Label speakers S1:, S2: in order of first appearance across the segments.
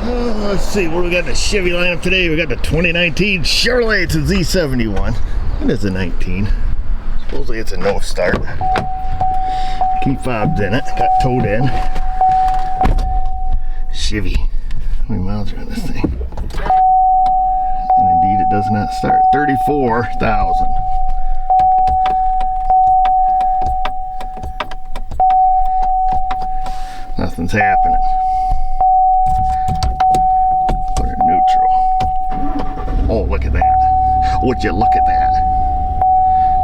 S1: Let's see, what do we got in the Chevy lineup today? We got the 2019 Chevrolet. It's a Z71. It is a 19. Supposedly it's a no start. Key fob's in it. Got towed in. Chevy. How many miles are on this thing? And indeed it does not start. 34,000. Nothing's happening. Put it in neutral. Oh, look at that. Would you look at that?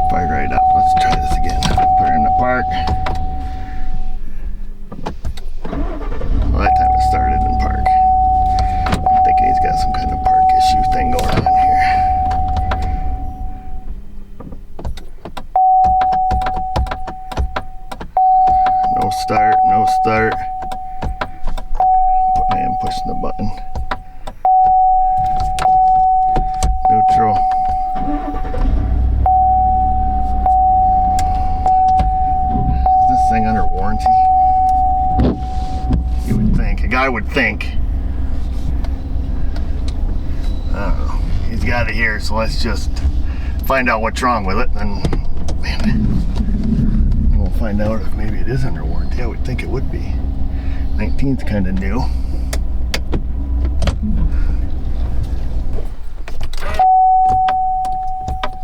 S1: Fired right up. Let's try this again. Put her in the park. Well, that time it started in park. I'm thinking he's got some kind of park issue thing going on here. No start, no start. I am pushing the button. Neutral. Is this thing under warranty? You would think. A guy would think. I don't know. He's got it here, so let's just find out what's wrong with it. And man, we'll find out if maybe it is under warranty. I would think it would be. 19's kind of new.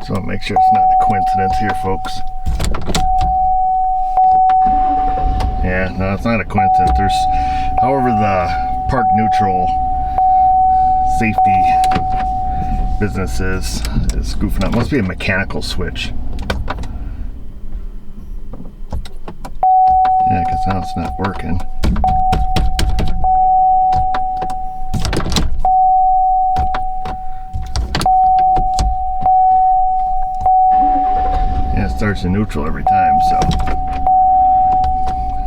S1: So I'll make sure it's not a coincidence here, folks. Yeah, no, it's not a coincidence. However, the park neutral safety business is goofing up. Must be a mechanical switch. Yeah, because now it's not working. Starts in neutral every time, so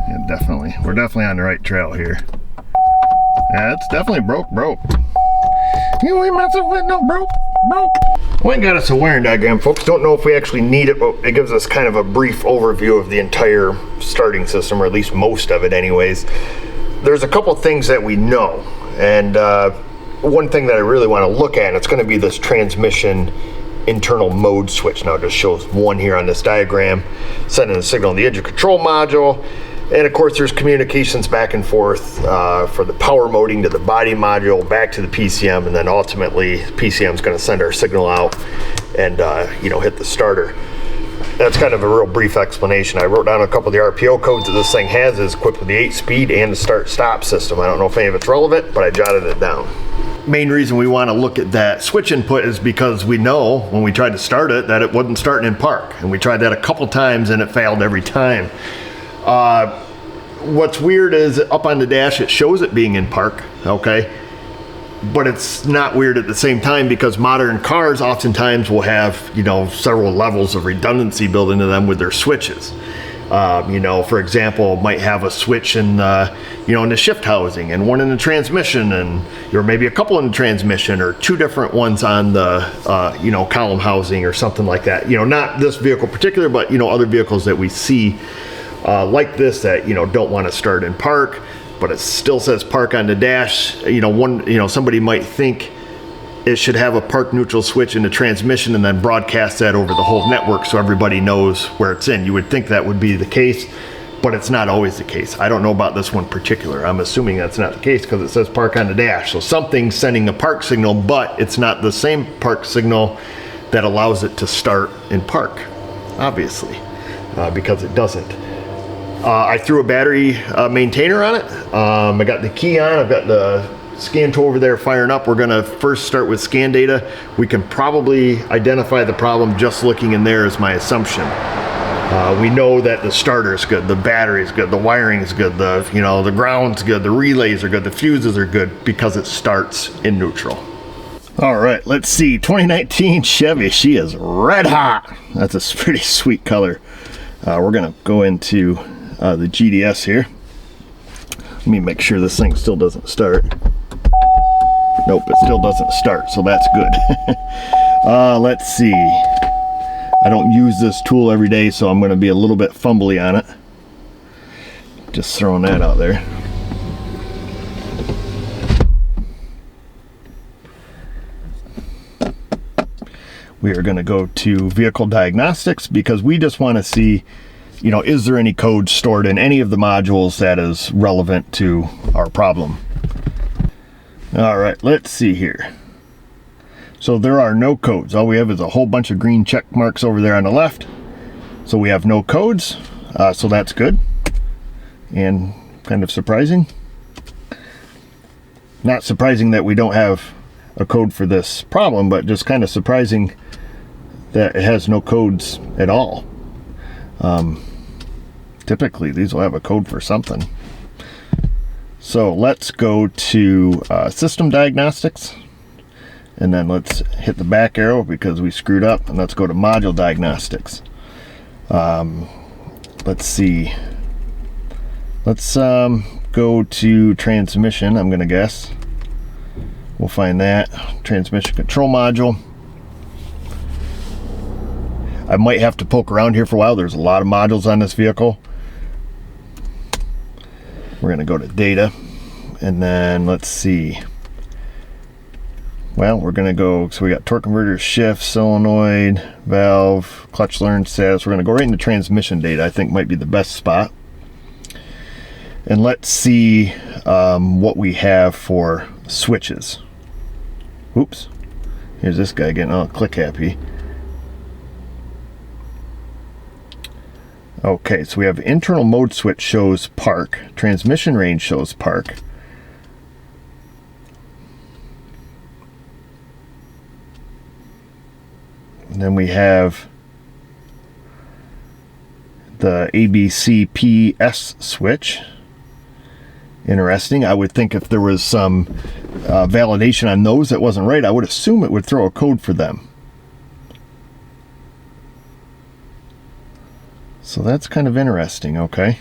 S1: yeah, definitely, we're definitely on the right trail here. Yeah, it's definitely broke. You ain't messing with no broke. We ain't got us a wiring diagram, folks. Don't know if we actually need it, but it gives us kind of a brief overview of the entire starting system, or at least most of it anyways. There's a couple things that we know, and one thing that I really want to look at, and it's going to be this transmission internal mode switch. Now it just shows one here on this diagram, sending a signal on the engine control module, and of course there's communications back and forth for the power moding to the body module, back to the PCM, and then ultimately PCM is going to send our signal out and hit the starter. That's kind of a real brief explanation. I wrote down a couple of the RPO codes that this thing has. Is equipped with the 8-speed and the start-stop system. I don't know if any of it's relevant, but I jotted it down. Main reason we want to look at that switch input is because we know when we tried to start it that it wasn't starting in park, and we tried that a couple times and it failed every time. What's weird is up on the dash it shows it being in park, okay, but it's not weird at the same time, because modern cars oftentimes will have several levels of redundancy built into them with their switches. For example, might have a switch in the shift housing, and one in the transmission, and or maybe a couple in the transmission, or two different ones on the column housing or something like that. Not this vehicle particular, but other vehicles that we see like this that don't want to start in park, but it still says park on the dash. Somebody might think it should have a park neutral switch in the transmission and then broadcast that over the whole network so everybody knows where it's in. You would think that would be the case, but it's not always the case. I don't know about this one particular. I'm assuming that's not the case because it says park on the dash. So something's sending a park signal, but it's not the same park signal that allows it to start in park, obviously, because it doesn't. I threw a battery maintainer on it. I got the key on. I've got the scan tool over there firing up. We're going to first start with scan data. We can probably identify the problem just looking in there, is my assumption. We know that the starter's good, the battery's good, the wiring's good, the ground's good, the relays are good, the fuses are good, because it starts in neutral. All right, let's see. 2019 Chevy. She is red hot. That's a pretty sweet color. We're going to go into the GDS here. Let me make sure this thing still doesn't start. Nope, it still doesn't start, so that's good. Let's see. I don't use this tool every day, so I'm going to be a little bit fumbly on it. Just throwing that out there. we are going to go to vehicle diagnostics because we just want to see, you know, is there any code stored in any of the modules that is relevant to our problem. All right, let's see here. So there are no codes. All we have is a whole bunch of green check marks over there on the left. So we have no codes, so that's good and kind of surprising. Not surprising that we don't have a code for this problem, but just kind of surprising that it has no codes at all. Typically these will have a code for something. So let's go to system diagnostics, and then let's hit the back arrow because we screwed up, and let's go to module diagnostics. Let's see, let's go to transmission. I'm gonna guess we'll find that transmission control module. I might have to poke around here for a while. There's a lot of modules on this vehicle. We're gonna go to data, and then let's see. Well, we're gonna go, so we got torque converter, shift, solenoid, valve, clutch learn status. We're gonna go right into transmission data. I think might be the best spot. And let's see what we have for switches. Oops, here's this guy getting all click happy. Okay, so we have internal mode switch shows park, transmission range shows park. And then we have the ABCPS switch. Interesting. I would think if there was some validation on those that wasn't right, I would assume it would throw a code for them. So that's kind of interesting. Okay,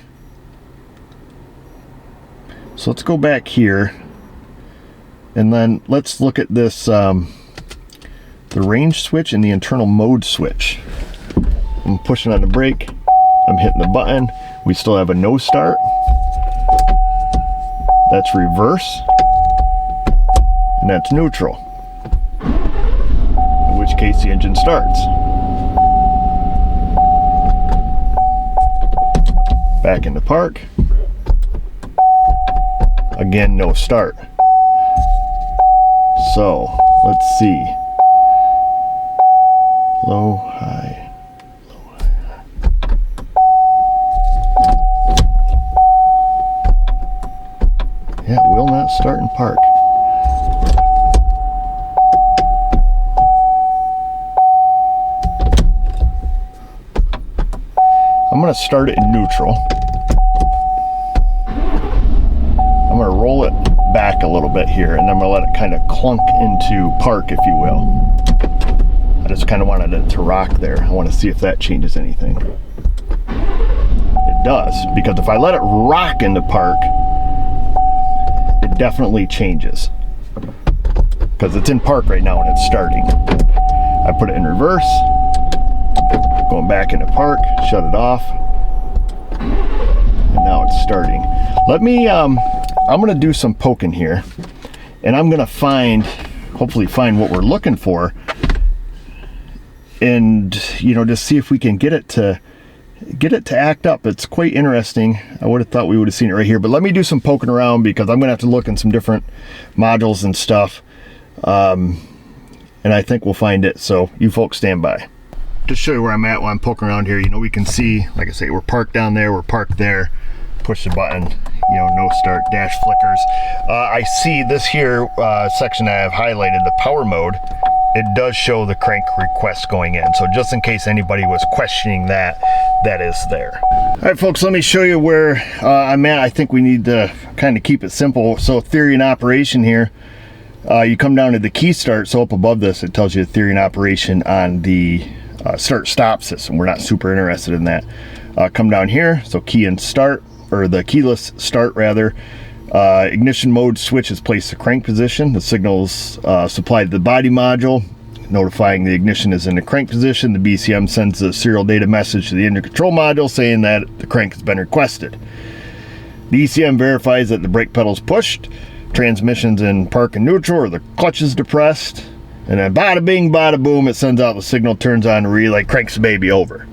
S1: so let's go back here, and then let's look at this, the range switch and the internal mode switch. I'm pushing on the brake, I'm hitting the button, we still have a no start. That's reverse, and that's neutral, in which case the engine starts. Back into park. Again, no start. So let's see. Low, high, low, high. Yeah, will not start in park. I'm going to start it in neutral. I'm going to roll it back a little bit here, and I'm going to let it kind of clunk into park, if you will. I just kind of wanted it to rock there. I want to see if that changes anything. It does, because if I let it rock into park, it definitely changes. Because it's in park right now and it's starting. I put it in reverse. Going back into park, shut it off, and now it's starting. Let me, I'm gonna do some poking here, and I'm gonna hopefully find what we're looking for, and, you know, just see if we can get it to act up. It's quite interesting. I would have thought we would have seen it right here, but let me do some poking around because I'm gonna have to look in some different modules and stuff, and I think we'll find it, so you folks stand by. To show you where I'm at while I'm poking around here, you know, we can see, like I say, we're parked down there, we're parked there. Push the button, you know, no start, dash flickers. I see this here section that I have highlighted, the power mode. It does show the crank request going in. So just in case anybody was questioning that, that is there. All right, folks, let me show you where I'm at. I think we need to kind of keep it simple. So theory and operation here. You come down to the key start. So up above this, it tells you the theory and operation on the start-stop system. We're not super interested in that. Come down here, so key and start, or the keyless start rather. Ignition mode switch is placed to crank position. The signals supplied to the body module, notifying the ignition is in the crank position. The BCM sends a serial data message to the engine control module saying that the crank has been requested. The ECM verifies that the brake pedal is pushed, transmission's in park and neutral, or the clutch is depressed. And then bada bing, bada boom, it sends out the signal, turns on the relay, cranks the baby over.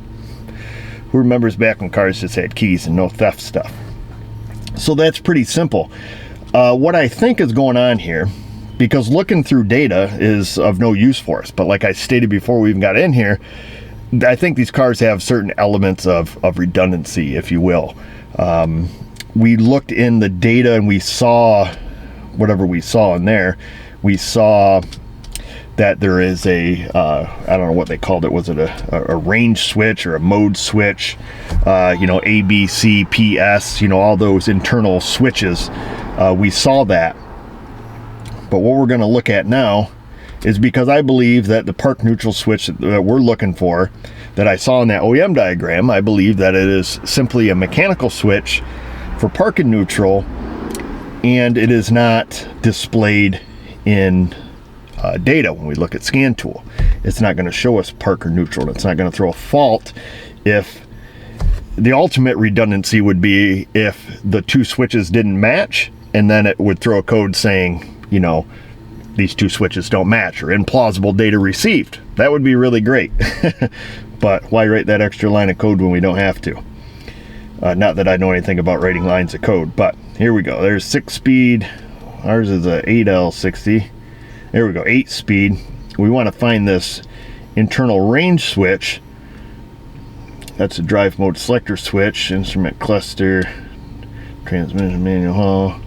S1: Who remembers back when cars just had keys and no theft stuff? So that's pretty simple. What I think is going on here, because looking through data is of no use for us, but like I stated before we even got in here, I think these cars have certain elements of redundancy, if you will. We looked in the data and we saw whatever we saw in there. We saw that there is a, I don't know what they called it. Was it a range switch or a mode switch? You know, A, B, C, P, S, you know, all those internal switches. We saw that. But what we're going to look at now is, because I believe that the park neutral switch that we're looking for, that I saw in that OEM diagram, I believe that it is simply a mechanical switch for park and neutral, and it is not displayed in data. When we look at scan tool, it's not going to show us park or neutral. It's not going to throw a fault. If the ultimate redundancy would be if the two switches didn't match, and then it would throw a code saying, you know, these two switches don't match, or implausible data received. That would be really great. But why write that extra line of code when we don't have to? Not that I know anything about writing lines of code, but here we go. There's 6-speed. Ours is a 8L60. There we go, 8-speed. We want to find this internal range switch. That's a drive mode selector switch, instrument cluster, transmission manual hall.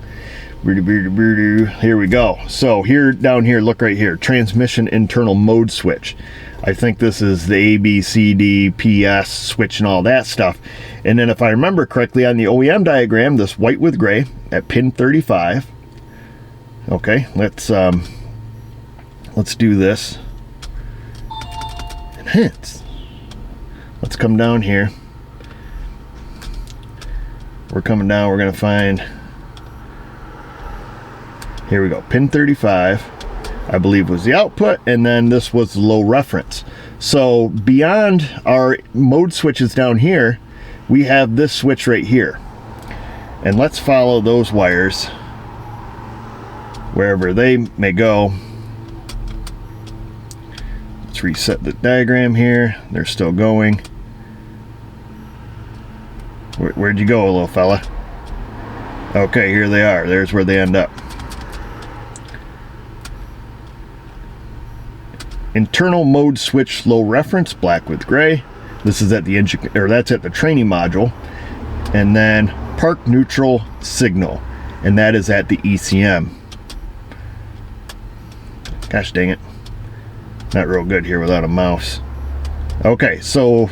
S1: Here we go. So here, down here, look right here, transmission internal mode switch. I think this is the A, B, C, D, P, S switch and all that stuff. And then if I remember correctly on the OEM diagram, this white with gray at pin 35. Okay, let's do this. Enhance. Let's come down here. We're coming down, we're gonna find, here we go, pin 35, I believe was the output, and then this was the low reference. So beyond our mode switches down here, we have this switch right here. And let's follow those wires wherever they may go. Let's reset the diagram here. They're still going. Where'd you go, little fella? Okay, here they are. There's where they end up. Internal mode switch low reference, black with gray. This is at the engine, or that's at the training module. And then park neutral signal, and that is at the ECM. Gosh dang it. Not real good here without a mouse. Okay, so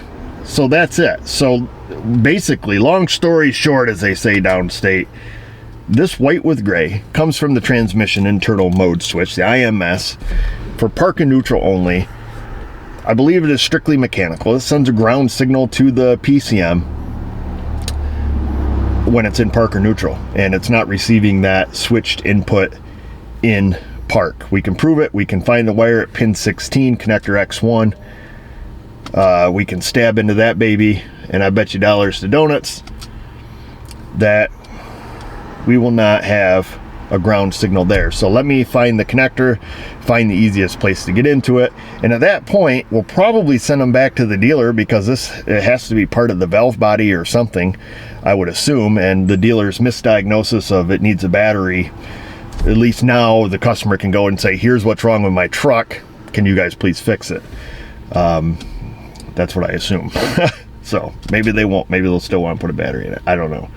S1: that's it. So basically, long story short, as they say downstate, this white with gray comes from the transmission internal mode switch, the IMS, for park and neutral only. I believe it is strictly mechanical. It sends a ground signal to the PCM when it's in park or neutral, and it's not receiving that switched input in park. We can prove it. We can find the wire at pin 16, connector X1. We can stab into that baby, and I bet you dollars to donuts that we will not have a ground signal there. So let me find the connector, find the easiest place to get into it, and at that point we'll probably send them back to the dealer, because it has to be part of the valve body or something, I would assume, and the dealer's misdiagnosis of it needs a battery. At least now the customer can go and say, here's what's wrong with my truck, can you guys please fix it? That's what I assume. So maybe they won't, maybe they'll still want to put a battery in it, I don't know.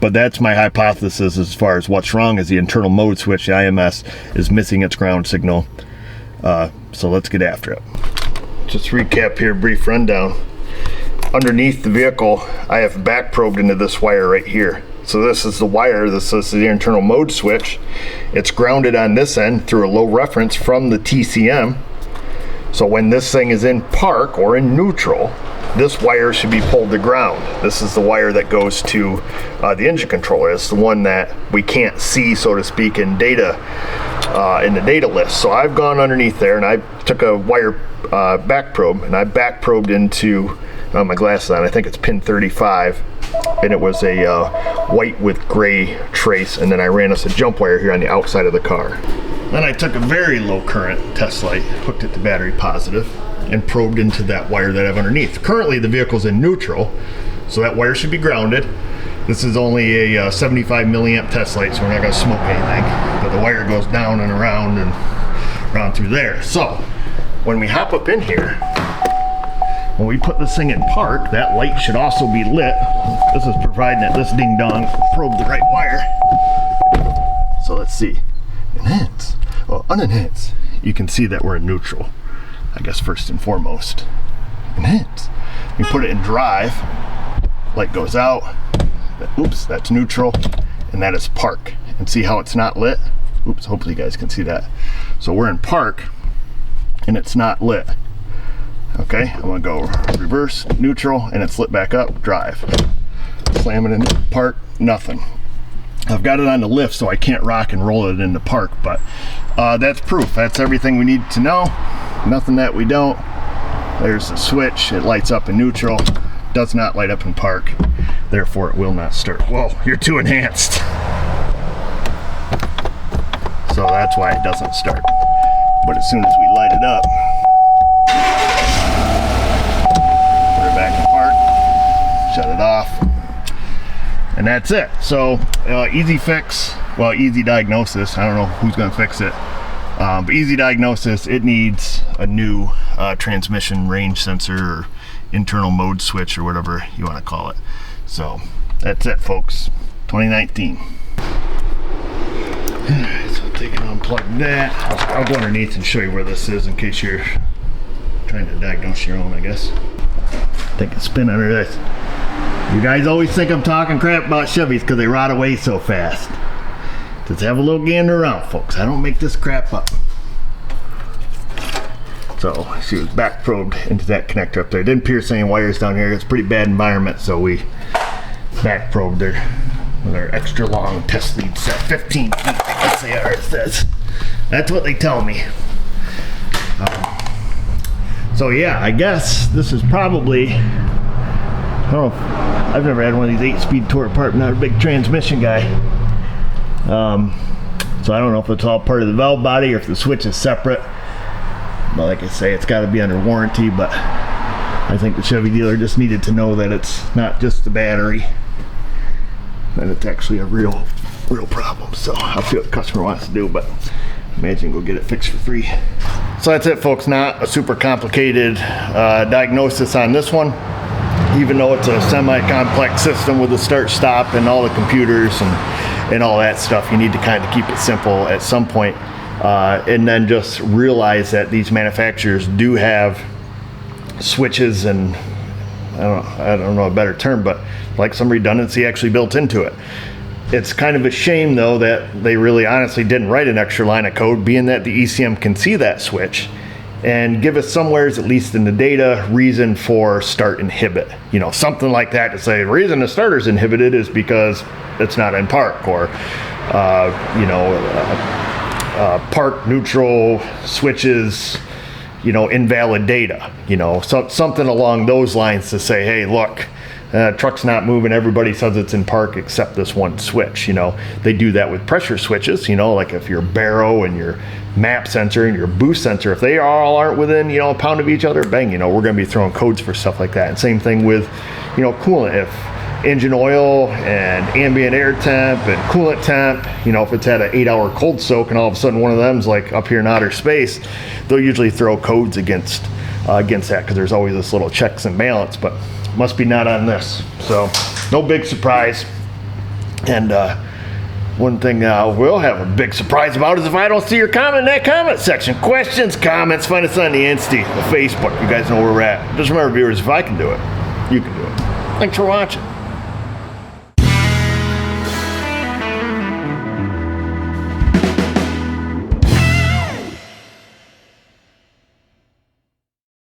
S1: But that's my hypothesis as far as what's wrong is the internal mode switch, the IMS, is missing its ground signal. So let's get after it. Just recap here, brief rundown. Underneath the vehicle, I have back probed into this wire right here. So this is the wire, this is the internal mode switch. It's grounded on this end through a low reference from the TCM. So when this thing is in park or in neutral, this wire should be pulled to ground. This is the wire that goes to the engine controller. It's the one that we can't see, so to speak, in data, in the data list. So I've gone underneath there and I took a wire back probe, and I back probed into, my glasses on, I think it's pin 35, and it was a white with gray trace, and then I ran us a jump wire here on the outside of the car. Then I took a very low current test light, hooked it to battery positive, and probed into that wire that I have underneath. Currently the vehicle's in neutral, so that wire should be grounded. This is only a 75 milliamp test light, so we're not going to smoke anything. But the wire goes down and around through there. So when we hop up in here, when we put this thing in park, that light should also be lit. This is providing that this ding dong probed the right wire. So let's see. Enhance. Well, unenhance. You can see that we're in neutral, I guess, first and foremost. Enhance. We put it in drive. Light goes out. Oops, that's neutral. And that is park. And see how it's not lit? Oops, hopefully you guys can see that. So we're in park and it's not lit. Okay, I'm gonna go reverse, neutral, and it's lit back up, drive. Slam it in park, nothing. I've got it on the lift so I can't rock and roll it into park, but that's proof. That's everything we need to know. Nothing that we don't. There's the switch, it lights up in neutral, does not light up in park, therefore it will not start. Whoa, you're too enhanced. So that's why it doesn't start. But as soon as we light it up, put it back in park, shut it off, and that's it. So easy fix, well, easy diagnosis. I don't know who's gonna fix it, but easy diagnosis. It needs a new transmission range sensor or internal mode switch or whatever you want to call it. So that's it, folks. 2019. So take and unplug that. I'll go underneath and show you where this is in case you're trying to diagnose your own, I guess. Take a spin under this. You guys always think I'm talking crap about Chevys because they rot away so fast. Just have a little gander around, folks. I don't make this crap up. So she was back probed into that connector up there. Didn't pierce any wires down here. It's a pretty bad environment, so we back probed her with our extra long test lead set, 15 feet. I guess they are, it says. That's what they tell me. So yeah, I guess this is probably, I don't know, I've never had one of these 8-speed tore apart. I'm not a big transmission guy. So I don't know if it's all part of the valve body or if the switch is separate. But like I say, it's got to be under warranty, but I think the Chevy dealer just needed to know that it's not just the battery, that it's actually a real problem. So I'll see what the customer wants to do, but imagine go get it fixed for free. So that's it, folks. Not a super complicated diagnosis on this one, even though it's a semi-complex system with a start-stop and all the computers and all that stuff. You need to kind of keep it simple at some point. And then just realize that these manufacturers do have switches and I don't know a better term, but like some redundancy actually built into it. It's kind of a shame though that they really honestly didn't write an extra line of code, being that the ECM can see that switch and give us somewheres, at least in the data, reason for start inhibit. You know, something like that to say the reason the starter's inhibited is because it's not in park, or park neutral switches, you know, invalid data, you know, so something along those lines to say, hey, look, truck's not moving, everybody says it's in park except this one switch. You know, they do that with pressure switches, you know, like if your baro and your map sensor and your boost sensor, if they all aren't within, you know, a pound of each other, bang, you know, we're going to be throwing codes for stuff like that. And same thing with, you know, coolant. If engine oil and ambient air temp and coolant temp, you know, if it's had an 8-hour cold soak and all of a sudden one of them's like up here in outer space, they'll usually throw codes against that, because there's always this little checks and balance, but must be not on this. So no big surprise. And one thing we'll have a big surprise about is if I don't see your comment in that comment section. Questions, comments, find us on the Insta, the Facebook. You guys know where we're at. Just remember, viewers, if I can do it, you can do it. Thanks for watching.